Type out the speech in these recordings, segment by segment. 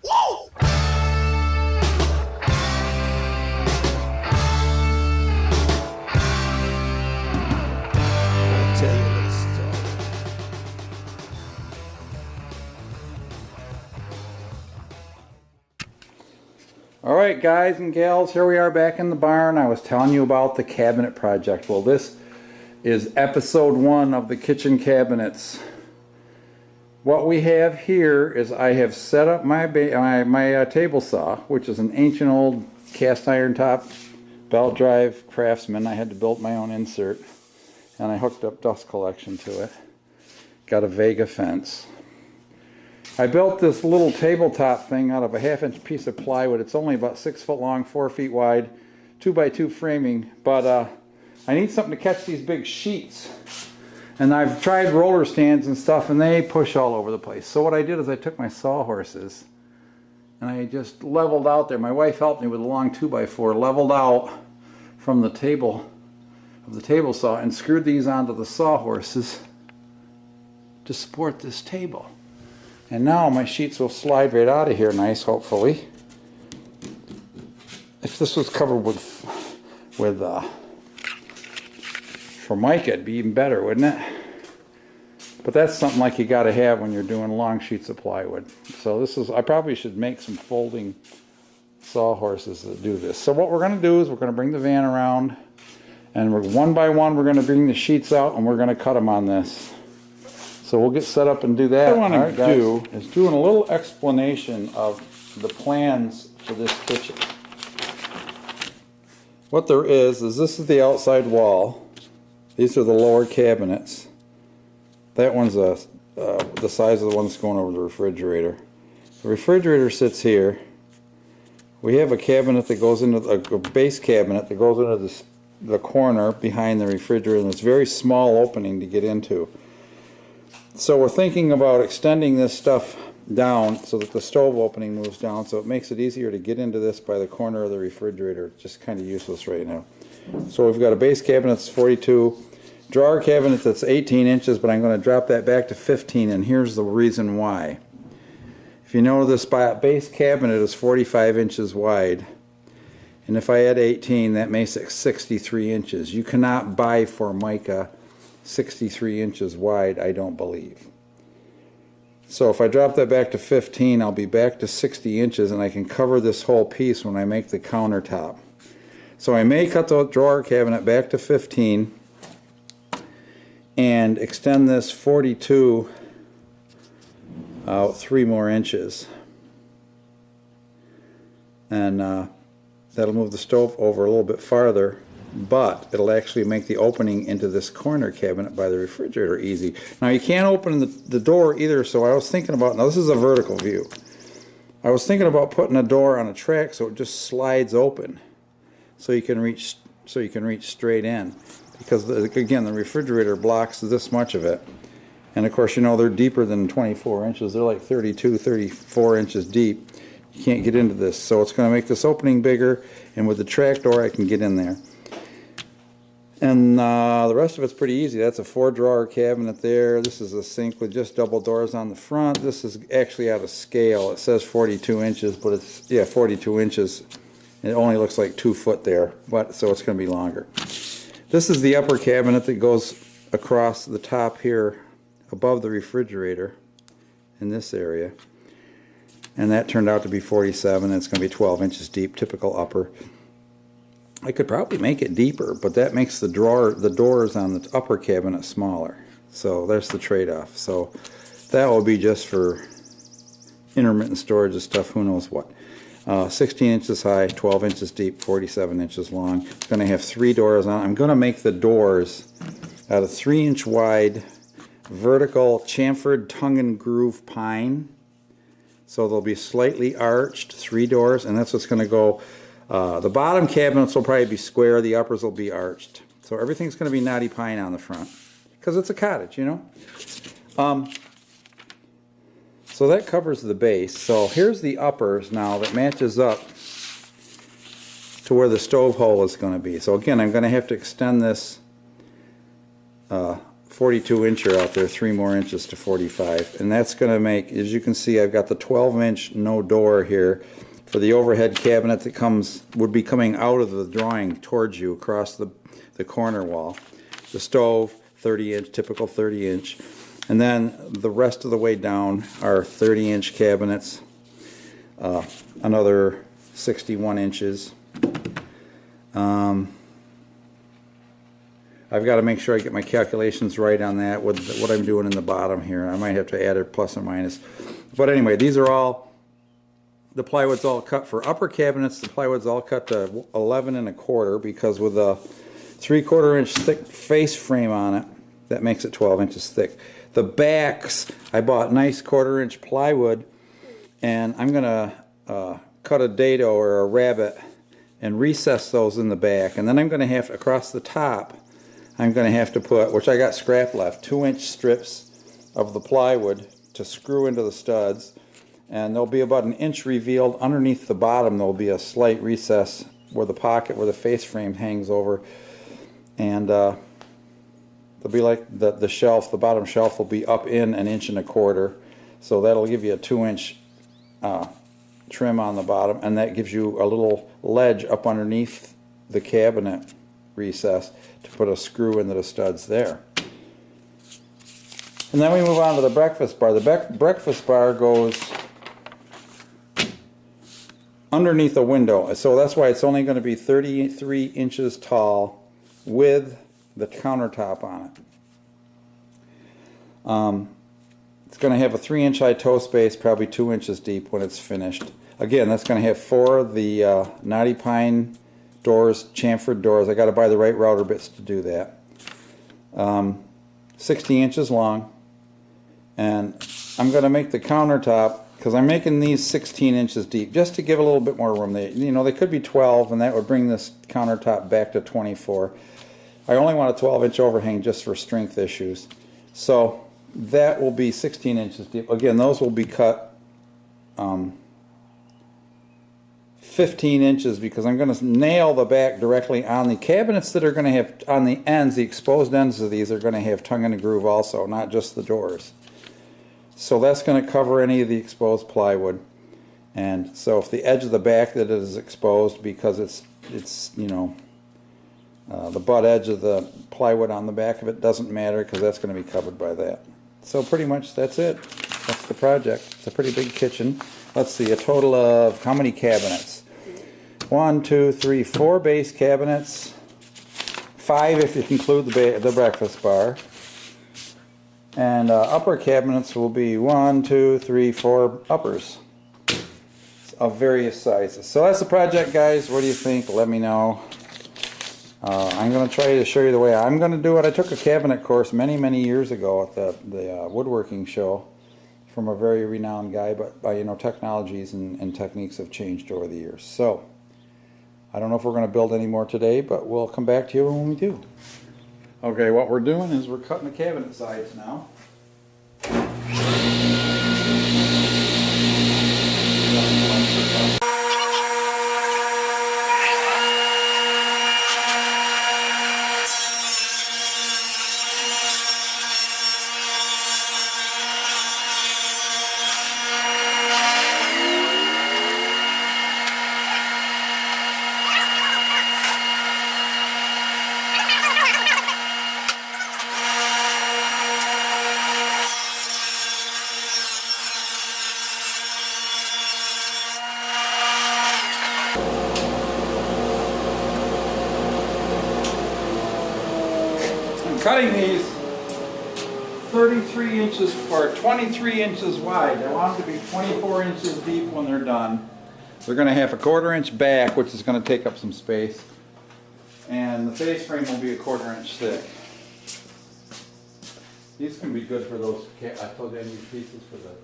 Woo! I'll tell you a little story. Alright guys and gals, here we are back in the barn. I was telling you about the cabinet project. Well, this is episode 1 of the kitchen cabinets. What we have here is I have set up my table saw, which is an ancient old cast iron top belt drive Craftsman. I had to build my own insert, and I hooked up dust collection to it. Got a Vega fence. I built this little tabletop thing out of a 1/2-inch piece of plywood. It's only about 6 foot long, 4 feet wide, 2x2 framing, but I need something to catch these big sheets. And I've tried roller stands and stuff, and they push all over the place. So what I did is I took my sawhorses and I just leveled out there. My wife helped me with a long 2x4, leveled out from the table of the table saw and screwed these onto the sawhorses to support this table. And now my sheets will slide right out of here nice, hopefully. If this was covered with Formica, it'd be even better, wouldn't it? But that's something like you gotta have when you're doing long sheets of plywood. So this is, I probably should make some folding sawhorses that do this. So what we're gonna do is we're gonna bring the van around, and one by one we're gonna bring the sheets out and we're gonna cut them on this. So we'll get set up and do that. What I want to do is doing a little explanation of the plans for this kitchen. What there is this is the outside wall. These are the lower cabinets. That one's the size of the one that's going over the refrigerator. The refrigerator sits here. We have a cabinet that goes into a base cabinet that goes into the corner behind the refrigerator, and it's a very small opening to get into. So we're thinking about extending this stuff down so that the stove opening moves down, so it makes it easier to get into this by the corner of the refrigerator. It's just kind of useless right now. So we've got a base cabinet that's 42, drawer cabinet that's 18 inches, but I'm going to drop that back to 15, and here's the reason why. If you know, this base cabinet is 45 inches wide, and if I add 18, that makes it 63 inches. You cannot buy Formica 63 inches wide, I don't believe. So if I drop that back to 15, I'll be back to 60 inches, and I can cover this whole piece when I make the countertop. So I may cut the drawer cabinet back to 15 and extend this 42 out 3 more inches, and that'll move the stove over a little bit farther, but it'll actually make the opening into this corner cabinet by the refrigerator easy. Now you can't open the door either, so I was thinking about, now this is a vertical view, I was thinking about putting a door on a track so it just slides open so you can reach straight in, because again the refrigerator blocks this much of it, and of course, you know, they're deeper than 24 inches. They're like 32, 34 inches deep. You can't get into this, so it's going to make this opening bigger, and with the track door I can get in there. And the rest of it's pretty easy. That's a 4-drawer cabinet there. This is a sink with just double doors on the front. This is actually out of scale. It says 42 inches, but it's, yeah, 42 inches. It only looks like 2 foot there, but so it's going to be longer. This is the upper cabinet that goes across the top here above the refrigerator in this area. And that turned out to be 47. It's going to be 12 inches deep, typical upper. I could probably make it deeper, but that makes the doors on the upper cabinet smaller. So there's the trade-off. So that will be just for intermittent storage of stuff, who knows what. 16 inches high, 12 inches deep, 47 inches long. It's going to have 3 doors on it. I'm going to make the doors out of 3-inch wide vertical chamfered tongue and groove pine. So they'll be slightly arched, 3 doors, and that's what's going to go. The bottom cabinets will probably be square, the uppers will be arched. So everything's going to be knotty pine on the front, because it's a cottage, you know. So that covers the base. So here's the uppers now that matches up to where the stove hole is going to be. So again, I'm going to have to extend this 42 incher out there, 3 more inches to 45, and that's going to make, as you can see, I've got the 12-inch no door here for the overhead cabinet that would be coming out of the drawing towards you across the corner wall. The stove, 30-inch, typical 30-inch, and then the rest of the way down are 30-inch cabinets, another 61 inches. I've got to make sure I get my calculations right on that, with what I'm doing in the bottom here. I might have to add a plus or minus. But anyway, these are all, the plywood's all cut for upper cabinets. The plywood's all cut to 11 1/4 because with a 3/4 inch thick face frame on it, that makes it 12 inches thick. The backs, I bought nice 1/4 inch plywood, and I'm going to cut a dado or a rabbet and recess those in the back. And then I'm going to have, across the top, I'm going to have to put, which I got scrap left, 2-inch strips of the plywood to screw into the studs, and there'll be about 1 inch revealed underneath the bottom. There'll be a slight recess where the pocket, where the face frame hangs over, and there'll be like the shelf, the bottom shelf will be up in 1 1/4 inch, so that'll give you a 2-inch trim on the bottom, and that gives you a little ledge up underneath the cabinet recess to put a screw into the studs there. And then we move on to the breakfast bar. The breakfast bar goes underneath a window, so that's why it's only going to be 33 inches tall with the countertop on it. It's going to have a 3-inch high toe space, probably 2 inches deep when it's finished. Again, that's going to have 4 of the knotty pine doors, chamfered doors. I got to buy the right router bits to do that. 60 inches long, and I'm going to make the countertop, because I'm making these 16 inches deep just to give a little bit more room. They could be 12, and that would bring this countertop back to 24. I only want a 12-inch overhang just for strength issues, so that will be 16 inches deep. Again, those will be cut 15 inches because I'm going to nail the back directly on the cabinets that are going to have, on the ends, the exposed ends of these are going to have tongue and a groove also, not just the doors. So that's going to cover any of the exposed plywood. And so if the edge of the back that is exposed, because it's the butt edge of the plywood on the back of it doesn't matter, because that's going to be covered by that. So pretty much that's it. That's the project. It's a pretty big kitchen. Let's see, a total of how many cabinets? 1, 2, 3, 4 base cabinets, 5 if you include the breakfast bar, and upper cabinets will be 1, 2, 3, 4 uppers of various sizes. So that's the project, guys. What do you think? Let me know. I'm going to try to show you the way I'm going to do it. I took a cabinet course many years ago at the woodworking show from a very renowned guy, but technologies and techniques have changed over the years. So I don't know if we're going to build any more today, but we'll come back to you when we do. Okay, what we're doing is we're cutting the cabinet sides now. Cutting these 33 inches or 23 inches wide. I want them to be 24 inches deep when they're done. They're going to have a 1/4 inch back, which is going to take up some space, and the face frame will be a 1/4 inch thick. These can be good for those, I told you I need pieces for the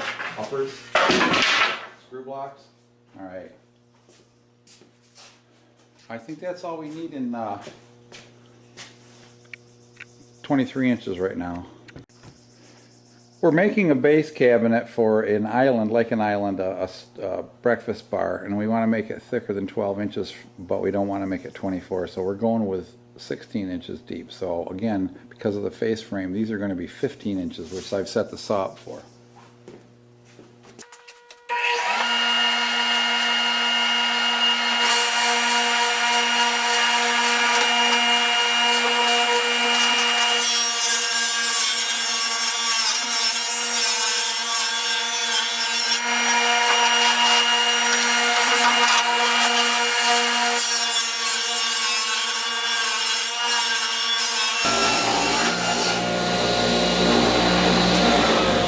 uppers, screw blocks. Alright. I think that's all we need in 23 inches right now. We're making a base cabinet for an island, like an island, a breakfast bar, and we want to make it thicker than 12 inches, but we don't want to make it 24, so we're going with 16 inches deep. So again, because of the face frame, these are going to be 15 inches, which I've set the saw up for.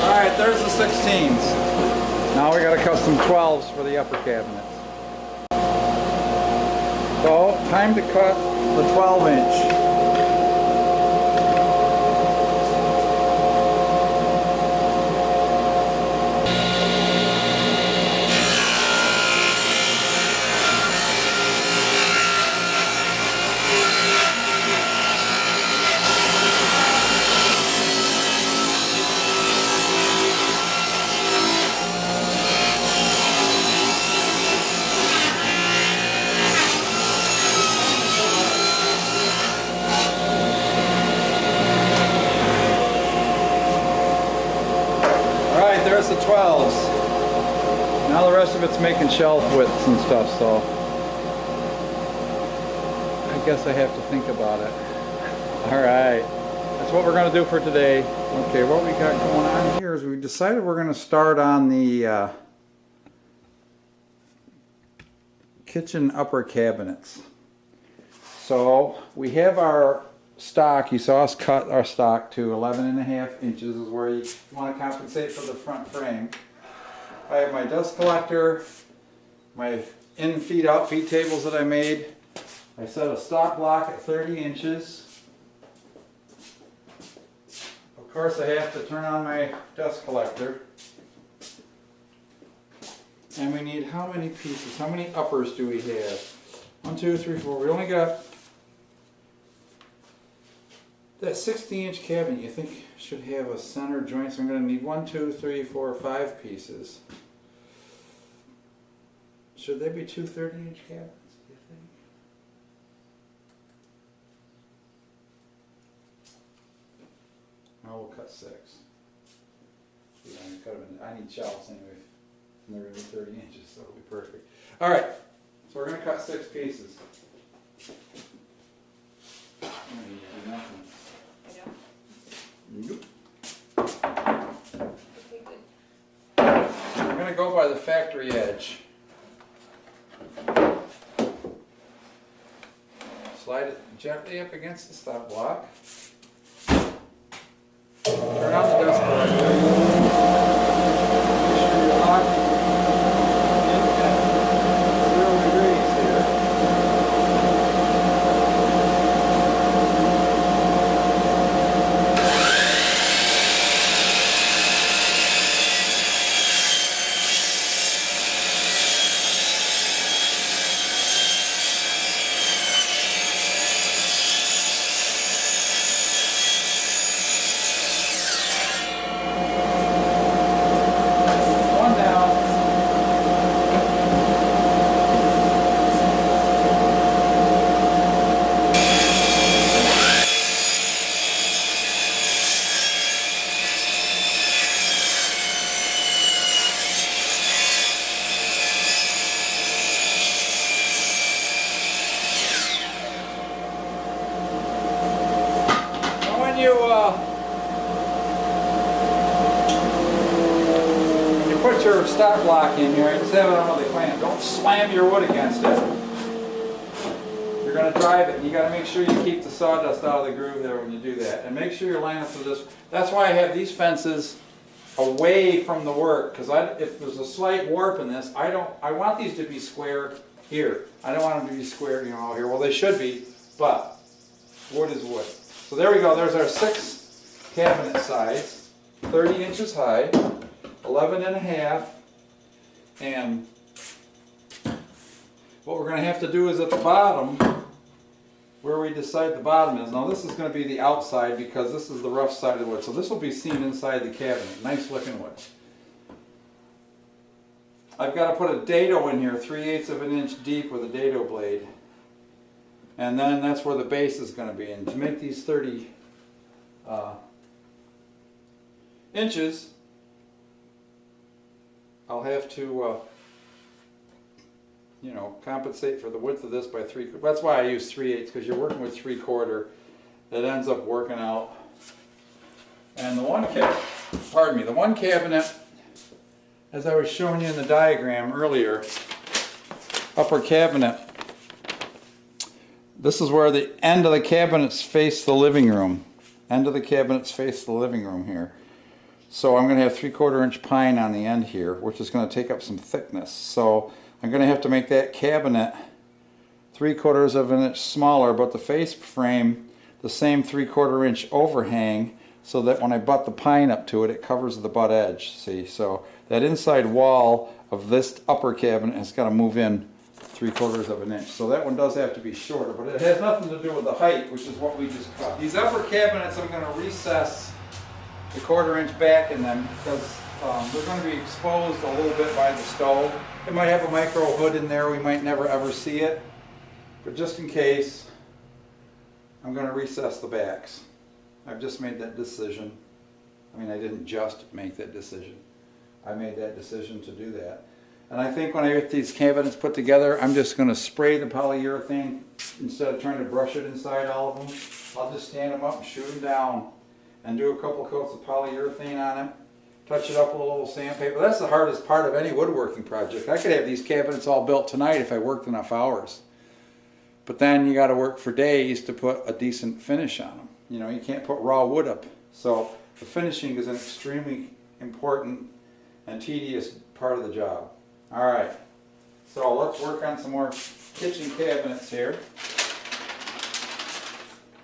Alright, there's the 16s. Now we got to custom 12s for the upper cabinets. So, time to cut the 12-inch. There's the 12s. Now the rest of it's making shelf widths and stuff, so I guess I have to think about it. Alright, that's what we're going to do for today. Okay, what we got going on here is we decided we're going to start on the kitchen upper cabinets. So we have our stock. You saw us cut our stock to 11.5 inches is where you want to compensate for the front frame. I have my dust collector, my in feet out feet tables that I made. I set a stock block at 30 inches. Of course I have to turn on my dust collector. And we need how many pieces? How many uppers do we have? 1, 2, 3, 4. We only got that 16-inch cabinet. You think should have a center joint, so I'm going to need 1, 2, 3, 4, 5 pieces. Should they be 2 30-inch cabinets, do you think? No, we'll cut 6. Yeah, I need shelves anyway. And they're going to be 30 inches, so it'll be perfect. Alright, so we're going to cut 6 pieces. Nothing. Nope. I'm going to go by the factory edge. Slide it gently up against the stop block. Turn on the dust collector. Make sure you're locked in at 0 degrees here. When you put your stop block in here, just have it on the clamp. Don't slam your wood against it. You're going to drive it. You got to make sure you keep the sawdust out of the groove there when you do that, and make sure you're lining up for this. That's why I have these fences away from the work, because if there's a slight warp in this, I want these to be square here. I don't want them to be square, out here. Well, they should be, but wood is wood. So there we go. There's our 6 cabinet sides, 30 inches high, 11.5, and what we're going to have to do is at the bottom, where we decide the bottom is. Now this is going to be the outside because this is the rough side of the wood. So this will be seen inside the cabinet. Nice looking wood. I've got to put a dado in here, 3/8 of an inch deep with a dado blade. And then that's where the base is going to be. And to make these 30 inches, I'll have to, you know, compensate for the width of this by 3. That's why I use 3/8, because you're working with 3/4. It ends up working out. And the one cabinet, as I was showing you in the diagram earlier, upper cabinet, this is where the end of the cabinets face the living room. End of the cabinets face the living room here. So I'm going to have 3/4 inch pine on the end here, which is going to take up some thickness. So I'm going to have to make that cabinet 3/4 of an inch smaller, but the face frame the same 3/4 inch overhang, so that when I butt the pine up to it, it covers the butt edge. See, so that inside wall of this upper cabinet has got to move in 3/4 of an inch. So that one does have to be shorter, but it has nothing to do with the height, which is what we just cut. These upper cabinets, I'm going to recess the 1/4 inch back in them because they're going to be exposed a little bit by the stove. It might have a micro hood in there. We might never ever see it, but just in case, I'm going to recess the backs. I've just made that decision. I mean, I didn't just make that decision. I made that decision to do that. And I think when I get these cabinets put together, I'm just going to spray the polyurethane instead of trying to brush it inside all of them. I'll just stand them up and shoot them down and do a couple coats of polyurethane on it. Touch it up with a little sandpaper. That's the hardest part of any woodworking project. I could have these cabinets all built tonight if I worked enough hours. But then you got to work for days to put a decent finish on them. You know, you can't put raw wood up. So the finishing is an extremely important and tedious part of the job. All right, so let's work on some more kitchen cabinets here.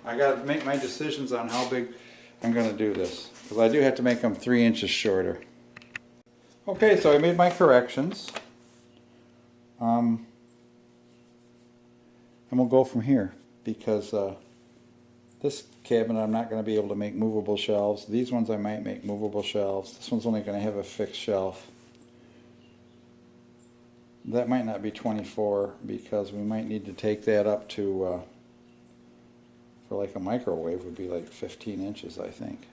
I got to make my decisions on how big I'm going to do this, because I do have to make them 3 inches shorter. Okay, so I made my corrections. And we'll go from here, because this cabinet I'm not going to be able to make movable shelves. These ones I might make movable shelves. This one's only going to have a fixed shelf. That might not be 24, because we might need to take that up to, for like a microwave, would be like 15 inches, I think.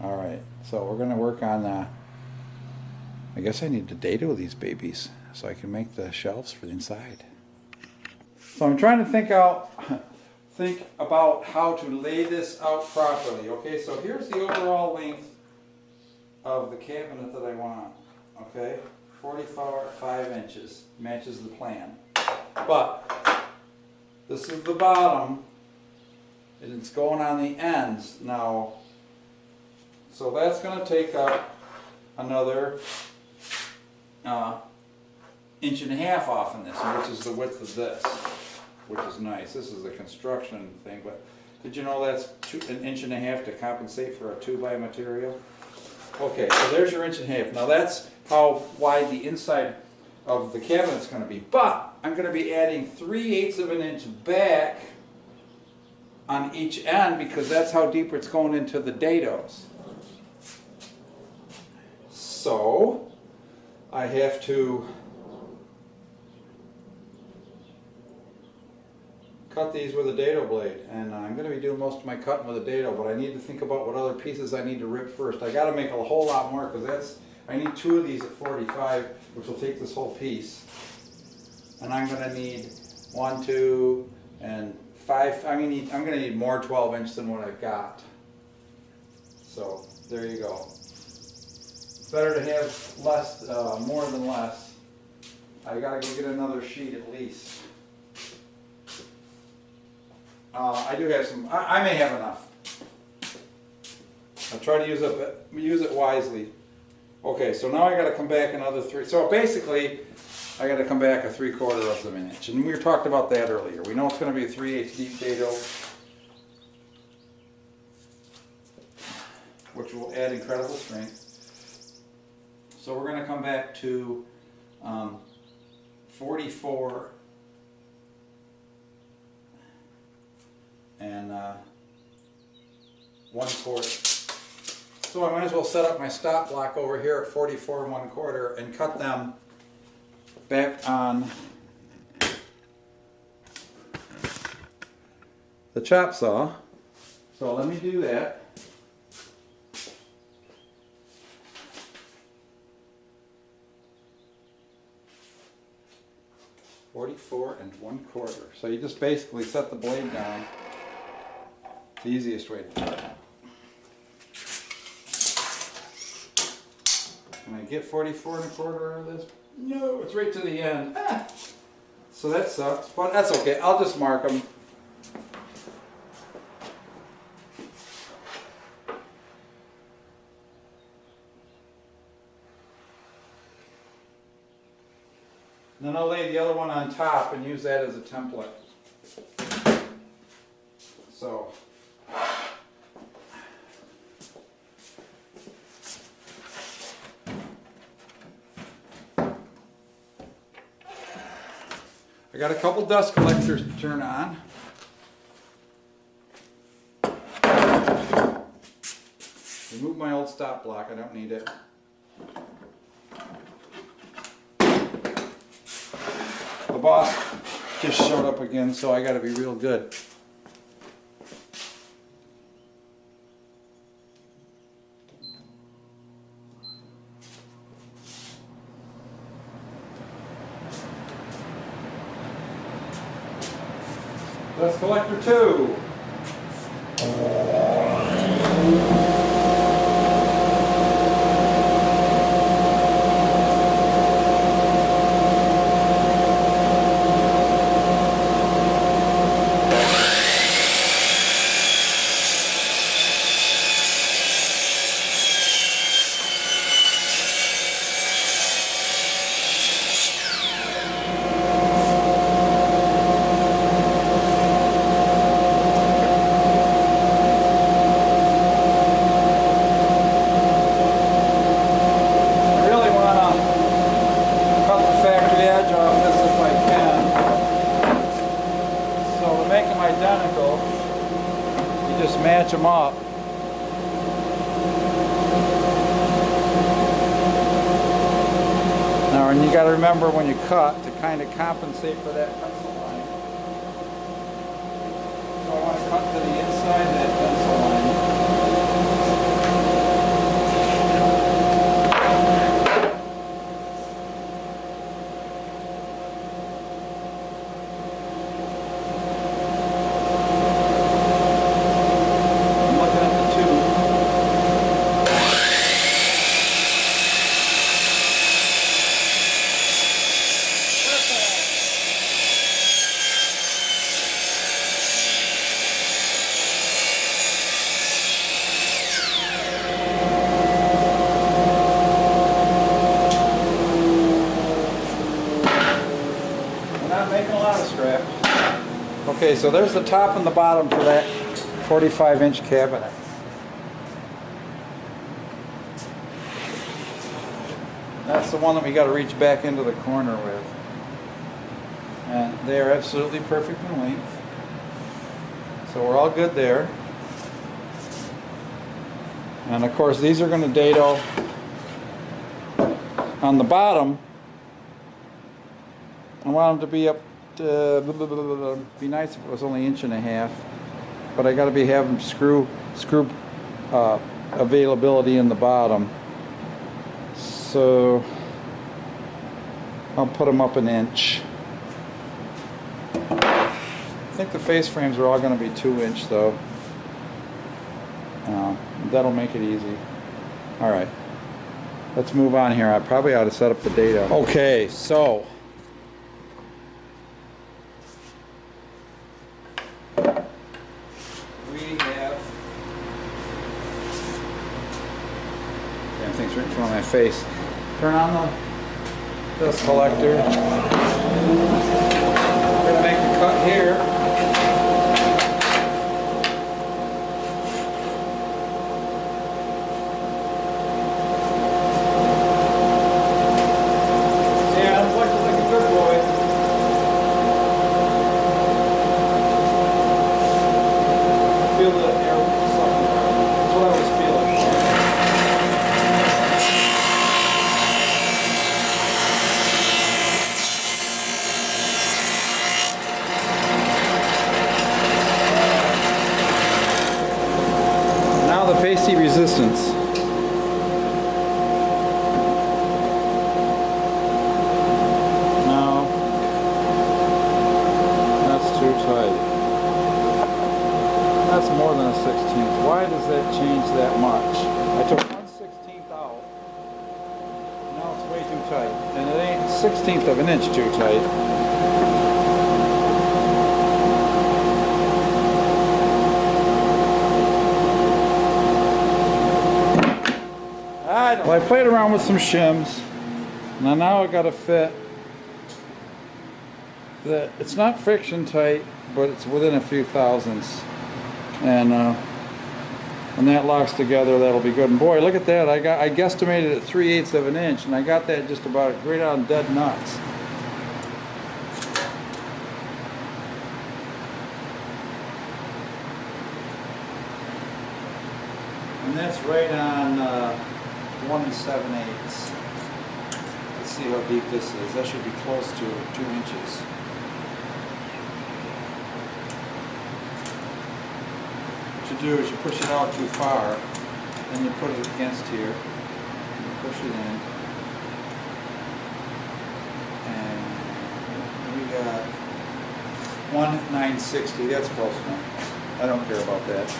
Alright, so we're going to work on, I guess I need to dado these babies so I can make the shelves for the inside. So I'm trying to think about how to lay this out properly. Okay, so here's the overall length of the cabinet that I want. Okay, 45 inches, matches the plan. But this is the bottom, and it's going on the ends now. So that's going to take up another 1.5 inches off in this, which is the width of this, which is nice. This is a construction thing, but did you know that's 1.5 inches to compensate for a 2x material? Okay, so there's your 1.5 inches. Now that's how wide the inside of the cabinet's going to be. But I'm going to be adding 3/8 of an inch back on each end, because that's how deep it's going into the dados. So I have to cut these with a dado blade, and I'm going to be doing most of my cutting with a dado, but I need to think about what other pieces I need to rip first. I got to make a whole lot more, because I need 2 of these at 45, which will take this whole piece, and I'm going to need 1, 2, and 5. I'm going to need more 12 inch than what I've got. So there you go. It's better to have less, more than less. I got to go get another sheet at least. I do have some. I may have enough. I'll try to use it wisely. Okay, so now I got to come back another 3. So basically, I got to come back a 3/4 of an inch, and we talked about that earlier. We know it's going to be a 3/8 deep dado, which will add incredible strength. So we're going to come back to 44 and 1/4. So I might as well set up my stop block over here at 44 1/4 and cut them back on the chop saw. So let me do that. .44 1/4. So you just basically set the blade down. It's the easiest way to cut. Can I get 44 1/4 out of this? No, it's right to the end. Ah. So that sucks, but that's okay. I'll just mark them. Then I'll lay the other one on top and use that as a template. So. I got a couple dust collectors to turn on. Remove my old stop block, I don't need it. The boss just showed up again, so I gotta be real good. Dust collector 2. Identical, you just match them up. Now, and you got to remember when you cut to kind of compensate for that pencil line. So I want to cut to the inside of that pencil line. Okay, so there's the top and the bottom for that 45-inch cabinet. That's the one that we got to reach back into the corner with. And they are absolutely perfect in length. So we're all good there. And of course these are going to dado on the bottom. I want them to be up. Be nice if it was only 1.5 inches, but I got to be having screw availability in the bottom, so I'll put them up 1 inch. I think the face frames are all going to be 2-inch though. That'll make it easy. All right, let's move on here. I probably ought to set up the data. Okay, so things right in front of my face. Turn on the dust collector. We're going to make the cut here. See, I'm looking like a good boy. Feel the air sucking. That's what I was feeling. out. Now it's way too tight. And it ain't 1/16 of an inch too tight. I played around with some shims. Now I got to fit that it's not friction tight, but it's within a few thousandths. And when that locks together, that'll be good. And boy, look at that! I guesstimated at 3/8 of an inch, and I got that just about right on dead nuts. And that's right on 1 7/8. Let's see how deep this is. That should be close to 2 inches. What you do is you push it out too far, then you put it against here, and you push it in, and we got 1/960. That's close enough. I don't care about that.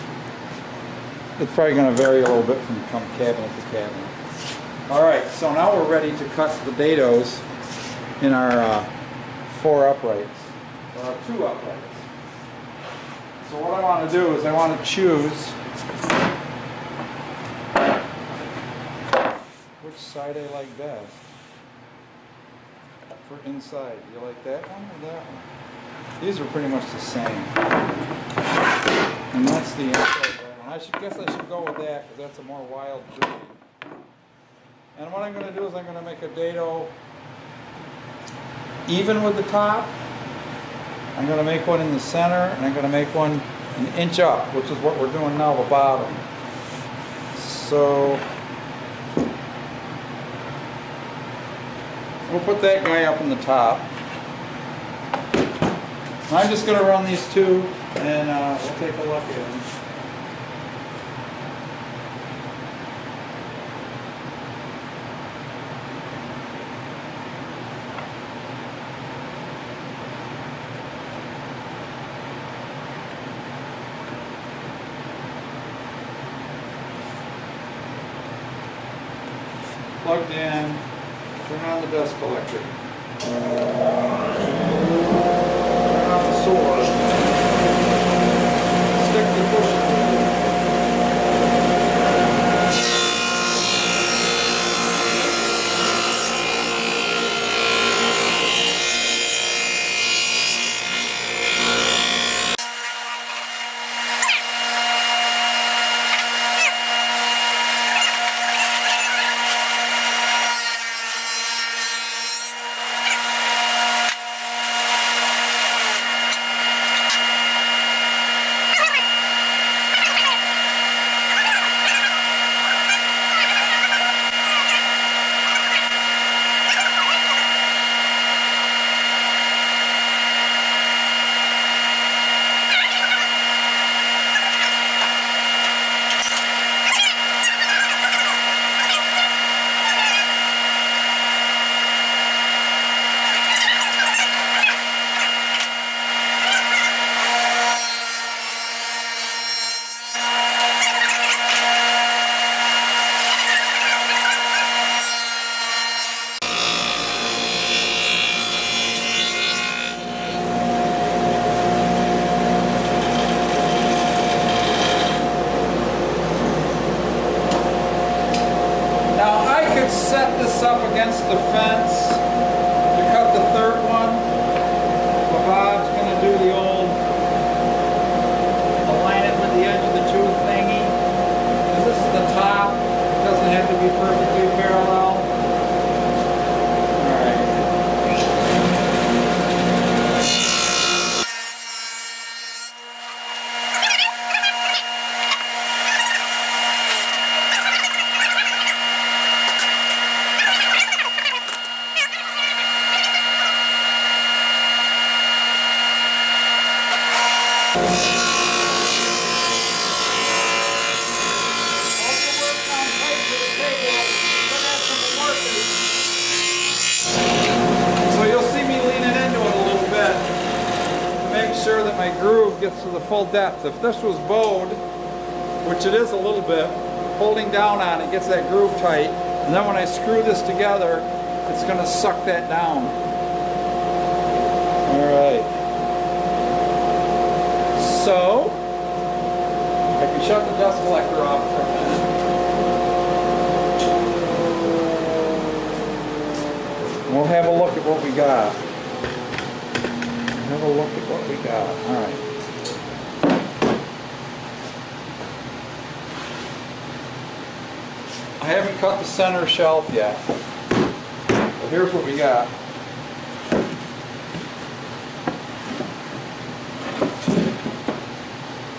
It's probably going to vary a little bit from cabinet to cabinet. All right, so now we're ready to cut the dados in our 4 uprights, or 2 uprights. So what I want to do is I want to choose which side I like best for inside. Do you like that one or that one? These are pretty much the same. And that's the inside one. I guess I should go with that because that's a more wild breed. And what I'm going to do is I'm going to make a dado even with the top. I'm going to make one in the center, and I'm going to make one an inch up, which is what we're doing now, the bottom. So we'll put that guy up in the top. I'm just going to run these two, and we'll take a look at them. Plugged in, turn on the dust collector, turn on the sword, stick the push. Set this up against the fence to cut the third one, but Bob's going to do the old align it with the edge of the tooth thingy, because this is the top. It doesn't have to be perfectly parallel. So you'll see me leaning into it a little bit to make sure that my groove gets to the full depth. If this was bowed, which it is a little bit, holding down on it gets that groove tight, and then when I screw this together, it's going to suck that down. Alright. So, I can shut the dust collector off for a minute. We'll have a look at what we got. Have a look at what we got. Alright. I haven't cut the center shelf yet. But here's what we got.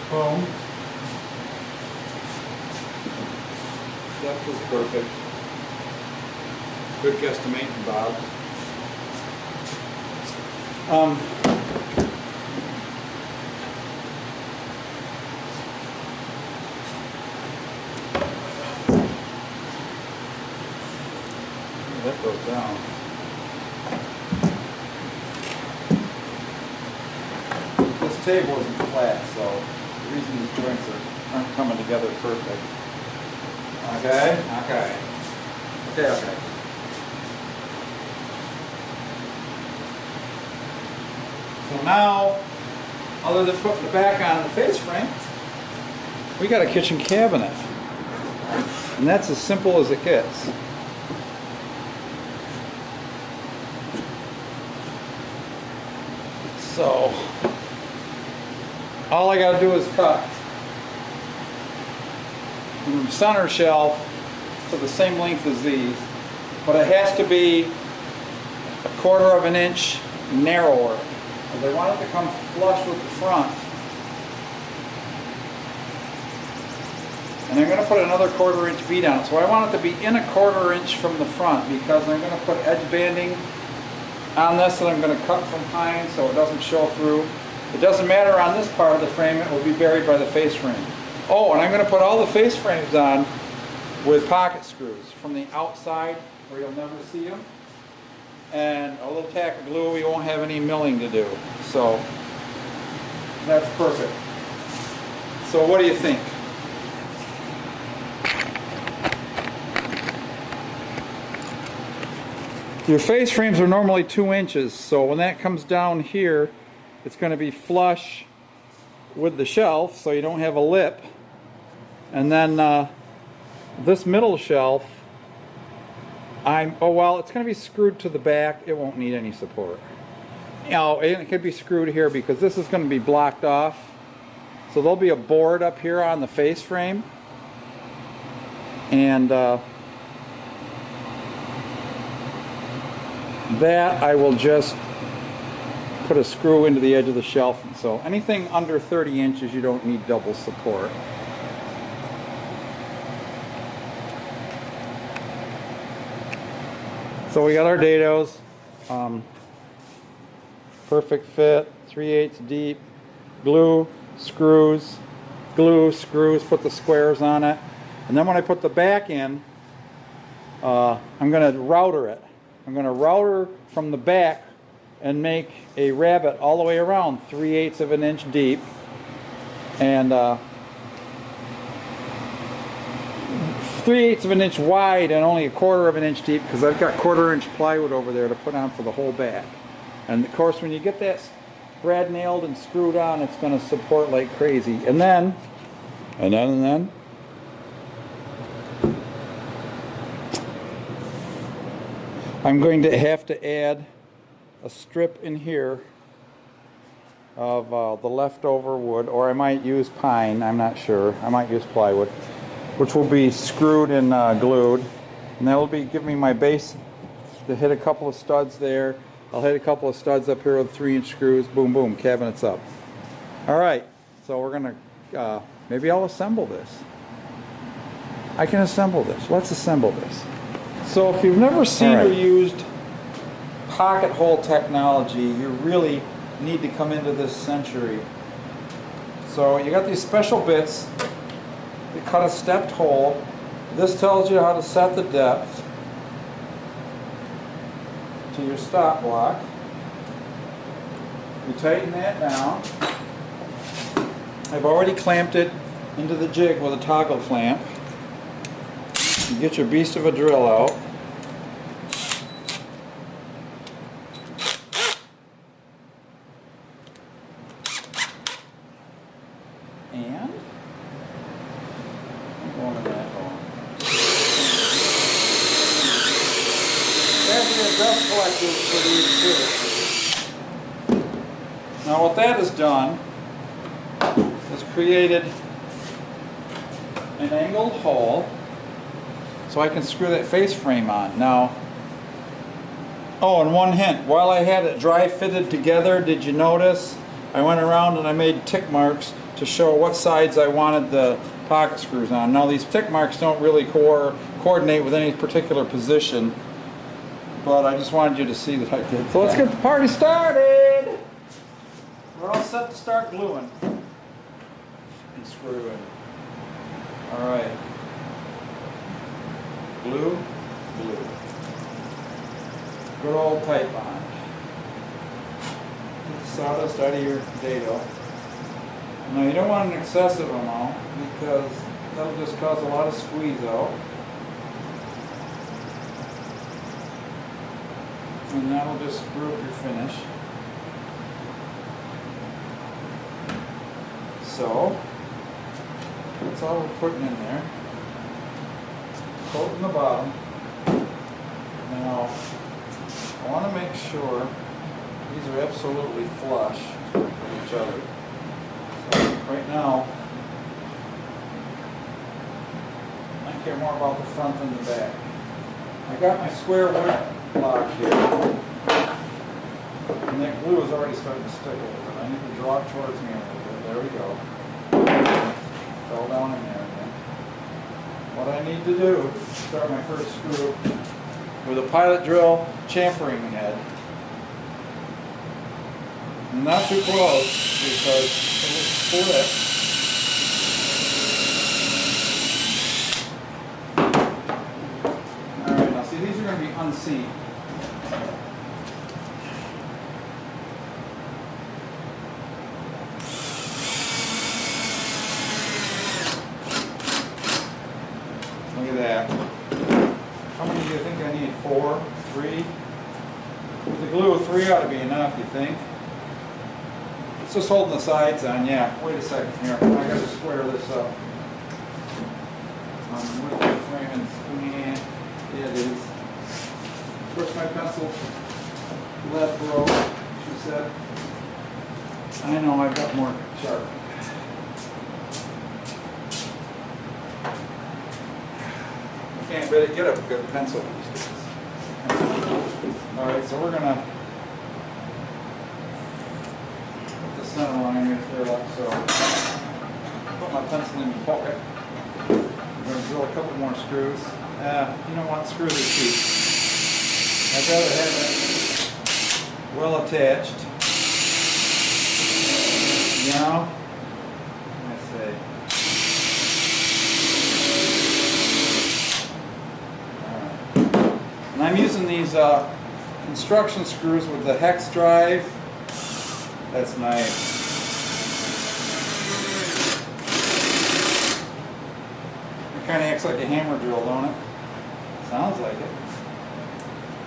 Boom. Depth is perfect. Good guesstimating, Bob. That goes down. This table isn't flat, so the reason these joints aren't coming together perfect. Okay? Okay. Okay, okay. So now, other than putting the back on the face frame, we got a kitchen cabinet. And that's as simple as it gets. So, all I got to do is cut the center shelf to the same length as these, but it has to be 1/4 of an inch narrower. Because I want it to come flush with the front. And I'm going to put another 1/4 inch bead on it. So I want it to be in 1/4 inch from the front, because I'm going to put edge banding on this that I'm going to cut from behind so it doesn't show through. It doesn't matter on this part of the frame, it will be buried by the face frame. Oh, and I'm going to put all the face frames on with pocket screws from the outside where you'll never see them. And a little tack of glue, we won't have any milling to do. So, that's perfect. So what do you think? Your face frames are normally 2 inches, so when that comes down here, it's going to be flush with the shelf, so you don't have a lip. And then this middle shelf, it's going to be screwed to the back. It won't need any support. You know, it could be screwed here because this is going to be blocked off. So there'll be a board up here on the face frame, and that I will just put a screw into the edge of the shelf. So anything under 30 inches, you don't need double support. So we got our dados, perfect fit, 3/8 deep, glue, screws, put the squares on it. And then when I put the back in, I'm going to router it. I'm going to router from the back and make a rabbet all the way around, 3/8 of an inch deep, and 3/8 of an inch wide and only 1/4 of an inch deep, because I've got 1/4 inch plywood over there to put on for the whole back. And of course, when you get that brad nailed and screwed on, it's going to support like crazy. And then I'm going to have to add a strip in here of the leftover wood, or I might use pine, I'm not sure. I might use plywood, which will be screwed and glued. And that will give me my base to hit a couple of studs there. I'll hit a couple of studs up here with 3-inch screws. Boom, boom, cabinet's up. All right, so we're going to, maybe I'll assemble this. I can assemble this. Let's assemble this. So if you've never seen or used pocket hole technology, you really need to come into this century. So you got these special bits that cut a stepped hole. This tells you how to set the depth to your stop block. You tighten that down. I've already clamped it into the jig with a toggle clamp. You get your beast of a drill out. And I'm going in that hole. There's your dust collectors for these too. Now what that has done is created an angled hole so I can screw that face frame on. Now, oh, and one hint, while I had it dry fitted together, did you notice I went around and I made tick marks to show what sides I wanted the pocket screws on. Now these tick marks don't really coordinate with any particular position, but I just wanted you to see that I did. So let's get the party started! We're all set to start gluing and screwing. Alright. Glue, glue. Good old tight bond. Get the sawdust out of your dado. Now you don't want an excessive amount because that'll just cause a lot of squeeze out. And that'll just screw up your finish. So, that's all we're putting in there. Coating the bottom. Now, I want to make sure these are absolutely flush with each other. So, right now, I care more about the front than the back. I got my square wood block here, and that glue is already starting to stick a little bit. I need to draw it towards me a little bit. There we go. Fell down in there again. What I need to do is start my first screw with a pilot drill chamfering head. Not too close because it will split. Alright, now see, these are going to be unseen. Look at that. How many do you think I need? 4? 3? With the glue, 3 ought to be enough, you think? It's just holding the sides on. Yeah, wait a second here. I got to square this up. With the frame and yeah, it is. Of course, my pencil lead broke, she said. I know, I've got more sharp. Can't really get a good pencil these days. Alright, so we're going to put the center line right there up, so put my pencil in the pocket. I'm going to drill a couple more screws. You don't want screws are cheap. I'd rather have it well attached. You know? I say. And I'm using these construction screws with the hex drive. That's nice. It kind of acts like a hammer drill, don't it? Sounds like it.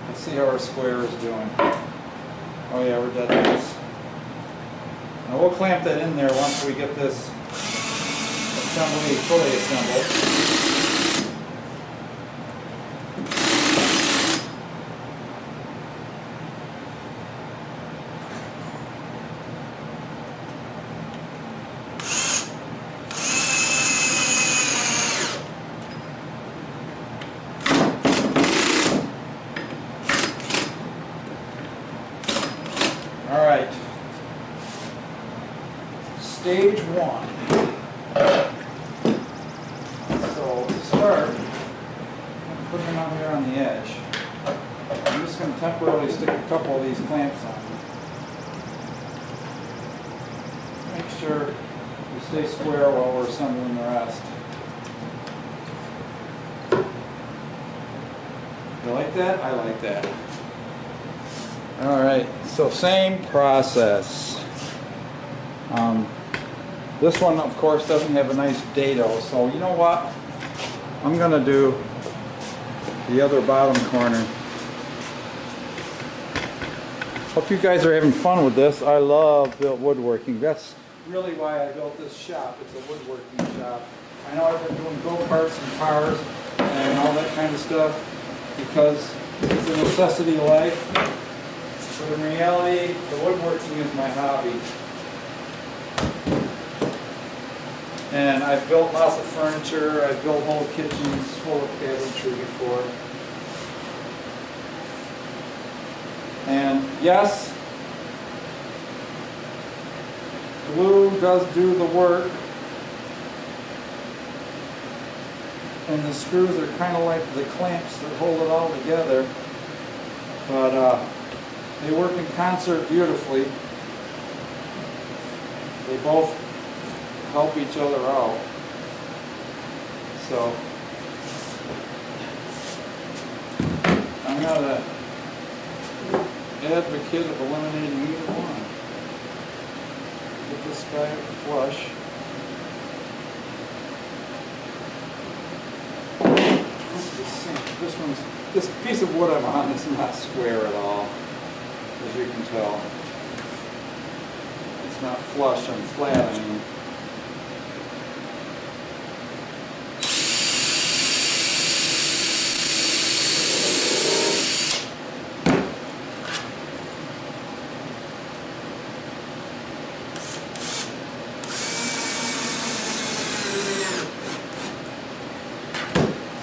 Let's see how our square is doing. Oh yeah, we're dead nice. Now we'll clamp that in there once we get this assembly fully assembled. Alright, stage 1. So to start, I'm putting them out here on the edge. I'm just going to temporarily stick a couple of these clamps on. Make sure we stay square while we're assembling the rest. You like that? I like that. Alright, so same process. This one, of course, doesn't have a nice dado, so you know what? I'm going to do the other bottom corner. Hope you guys are having fun with this. I love woodworking. That's really why I built this shop. It's a woodworking shop. I know I've been doing go-karts and cars and all that kind of stuff because it's a necessity of life. But in reality, the woodworking is my hobby. And I've built lots of furniture. I've built whole kitchens full of cabinetry before. And yes, glue does do the work. And the screws are kind of like the clamps that hold it all together. But they work in concert beautifully. They both help each other out. So I'm not an advocate of eliminating either one. Get this guy flush. This piece of wood I'm on is not square at all, as you can tell. It's not flush and flat, I mean.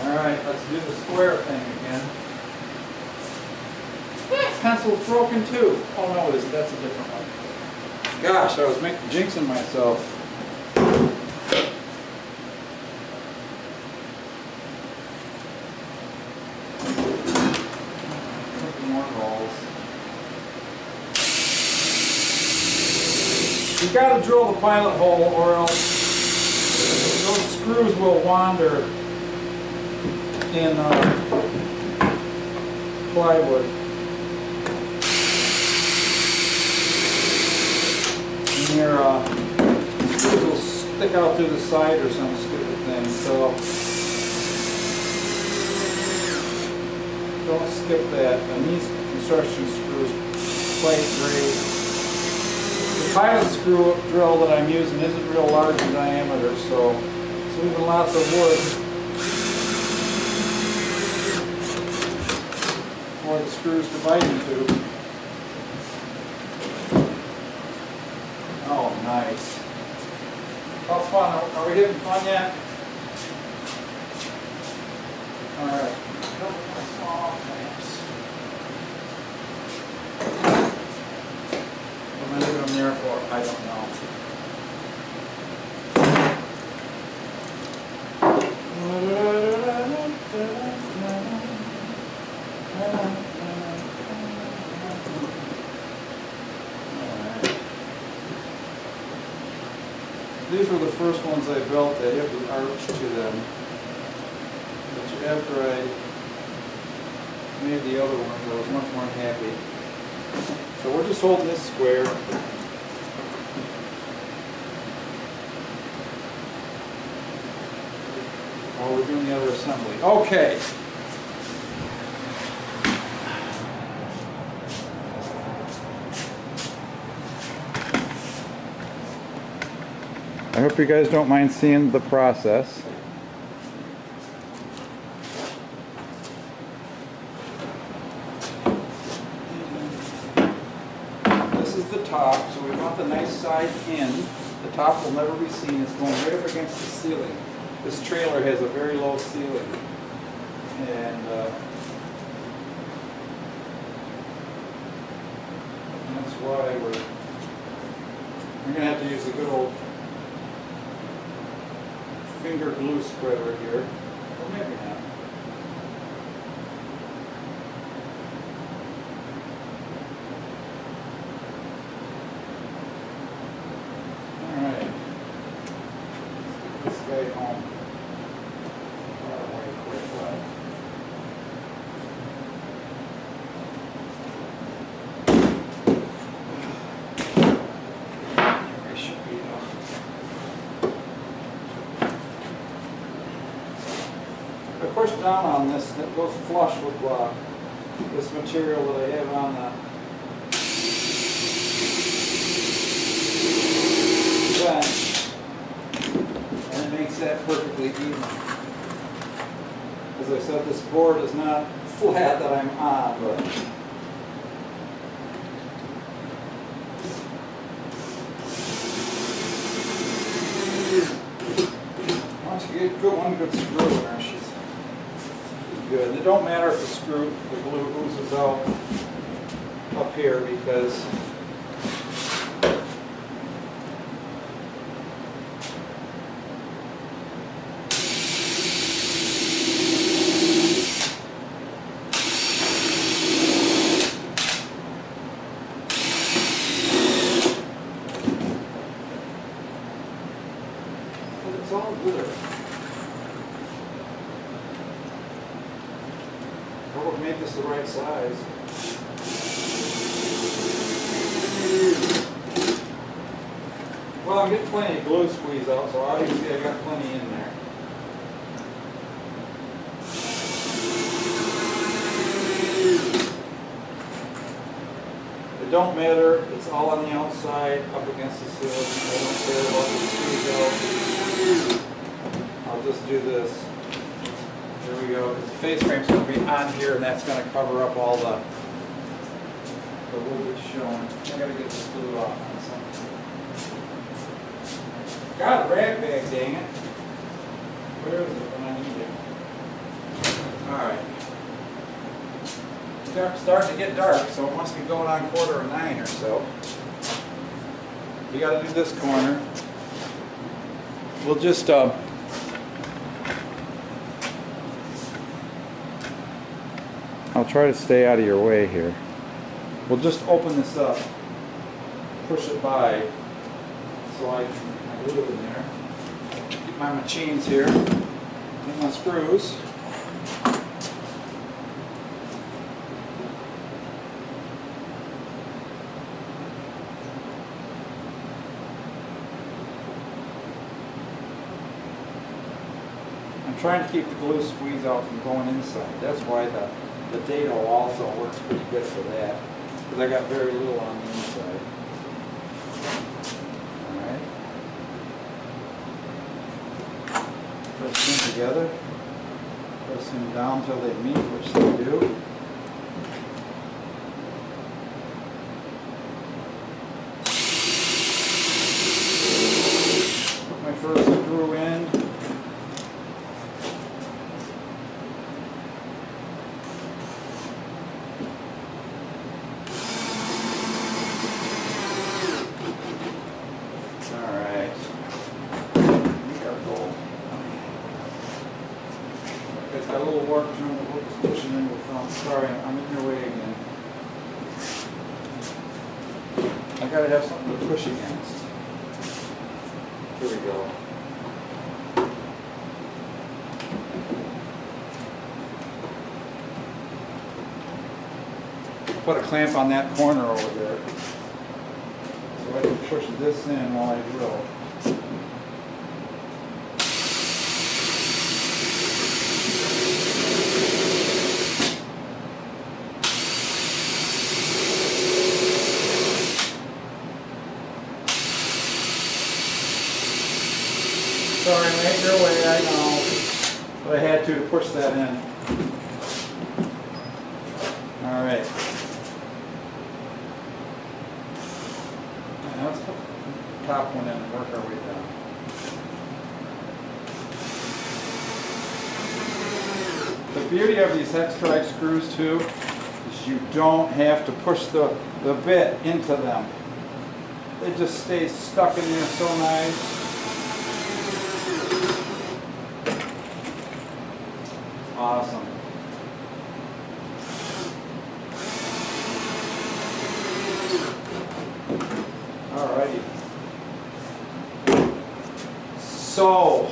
Alright, let's do the square thing again. That pencil's broken too. Oh no, it isn't. That's a different one. Gosh, I was jinxing myself. Couple more rolls. You gotta drill the pilot hole or else those screws will wander in plywood. And your screws will stick out through the side or some stupid thing, so don't skip that. And these construction screws quite great. The pilot screw drill that I'm using isn't real large in diameter, so it's leaving lots of wood for the screws to bite into. Oh, nice. That's fun. Are we having fun yet? All right. Couple more small clamps. What am I leaving them there for? I don't know. These were the first ones I built. They have the arch to them. But after I made the other ones, I was much more happy. So we're just holding this square. While we're doing the other assembly. Okay. I hope you guys don't mind seeing the process. This is the top, so we want the nice side in. The top will never be seen. It's going right up against the ceiling. This trailer has a very low ceiling. And that's why we're going to have to use a good old finger glue spreader here, or maybe not. All right, let's get this guy home. Of push down on this, and it goes flush with this material that I have on the bench, and it makes that perfectly even. As I said, this board is not flat that I'm on, but once you get one good screw in there, she's good. And it don't matter if the glue oozes out up here, because it's all good. What would make this the right size? Well, I'm getting plenty of glue squeeze out, so obviously I got plenty in there. It don't matter, it's all on the outside, up against the ceiling. I don't care about the squeeze out. I'll just do this. There we go. The face frame's going to be on here, and that's going to cover up all the wood that's showing. I got to get this glue off on something. Got a rag bag, dang it. Where is it when I need it? Alright. Starting to get dark, so it must be going on 8:45 or so. You got to do this corner. We'll just I'll try to stay out of your way here. We'll just open this up, push it by, so I can glue it in there. Get my machines here, get my screws. I'm trying to keep the glue squeeze out from going inside. That's why the Dado also works pretty good for that, because I got very little on the inside. Alright. Press them together. Press them down till they meet, which they do. Put my first screw in. It's got a little work to it, we'll just push it into the front. Sorry, I'm in your way again. I gotta have something to push against. Here we go. Put a clamp on that corner over there, so I can push this in while I drill. Sorry, make your way, I know, but I had to push that in. All right. Now let's put the top one in and work our way down. The beauty of these hex drive screws too is you don't have to push the bit into them. They just stay stuck in there so nice. Awesome. Alrighty. So,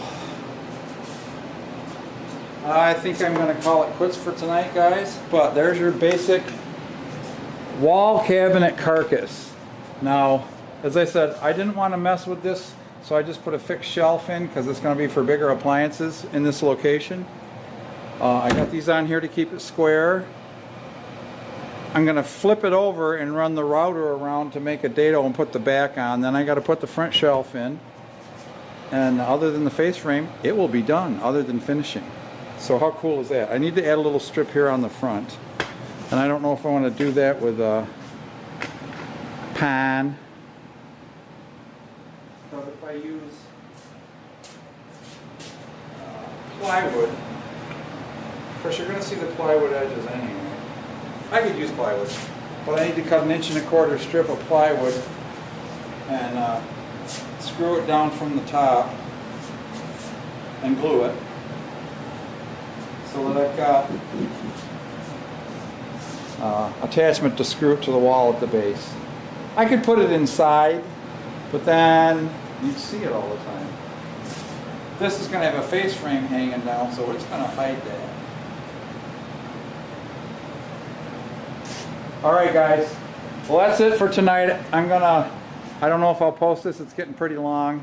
I think I'm going to call it quits for tonight, guys. But there's your basic wall cabinet carcass. Now, as I said, I didn't want to mess with this, so I just put a fixed shelf in because it's going to be for bigger appliances in this location. I got these on here to keep it square. I'm going to flip it over and run the router around to make a dado and put the back on. Then I got to put the front shelf in. And other than the face frame, it will be done, other than finishing. So how cool is that? I need to add a little strip here on the front. And I don't know if I want to do that with a pan. Because if I use plywood, of course you're going to see the plywood edges anyway. I could use plywood, but I need to cut an 1¼ inch strip of plywood and screw it down from the top and glue it so that I've got attachment to screw it to the wall at the base. I could put it inside, but then you'd see it all the time. This is going to have a face frame hanging down, so it's going to hide that. Alright guys, well that's it for tonight. I don't know if I'll post this, it's getting pretty long.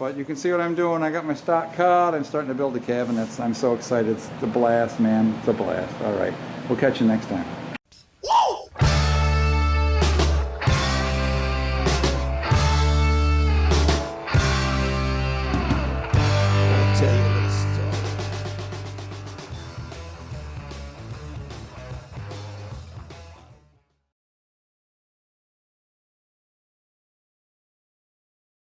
But you can see what I'm doing. I got my stock cut, I'm starting to build the cabinets. I'm so excited, it's a blast, man, it's a blast. Alright, we'll catch you next time. Tell you